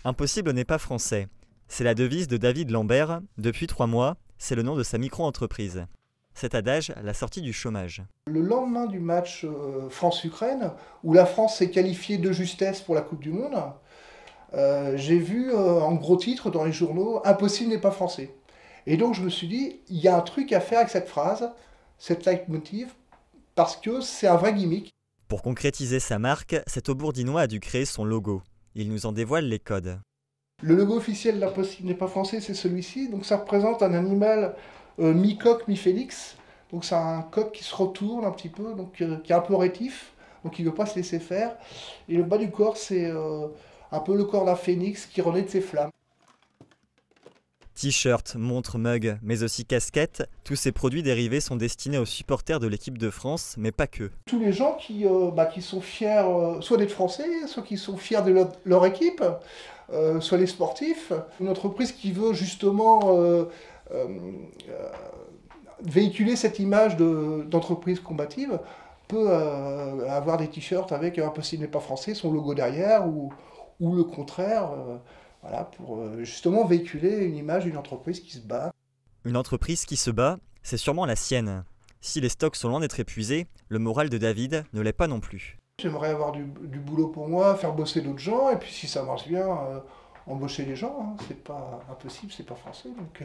Impossible n'est pas français. C'est la devise de David Lambert. Depuis 3 mois, c'est le nom de sa micro-entreprise. Cet adage l'a sorti du chômage. Le lendemain du match France-Ukraine, où la France s'est qualifiée de justesse pour la Coupe du Monde, j'ai vu en gros titre dans les journaux « Impossible n'est pas français ». Et donc je me suis dit, il y a un truc à faire avec cette phrase, cette leitmotiv, parce que c'est un vrai gimmick. Pour concrétiser sa marque, cet Aubourdinois a dû créer son logo. Il nous en dévoile les codes. Le logo officiel d'Impossible n'est pas français, c'est celui-ci. Donc ça représente un animal mi-coq, mi-félix. Donc c'est un coq qui se retourne un petit peu, donc, qui est un peu rétif, donc il ne veut pas se laisser faire. Et le bas du corps, c'est un peu le corps d'un phénix qui renaît de ses flammes. T-shirt, montres, mugs, mais aussi casquettes, tous ces produits dérivés sont destinés aux supporters de l'équipe de France, mais pas que. Tous les gens qui sont fiers soit d'être français, soit qui sont fiers de leur équipe, soit les sportifs. Une entreprise qui veut justement véhiculer cette image d'entreprise combative peut avoir des t-shirts avec Impossible n'est pas français, son logo derrière, ou le contraire. Voilà, pour justement véhiculer une image d'une entreprise qui se bat. Une entreprise qui se bat, c'est sûrement la sienne. Si les stocks sont loin d'être épuisés, le moral de David ne l'est pas non plus. J'aimerais avoir du boulot pour moi, faire bosser d'autres gens, et puis si ça marche bien, embaucher les gens. Hein. C'est pas impossible, c'est pas français. Donc...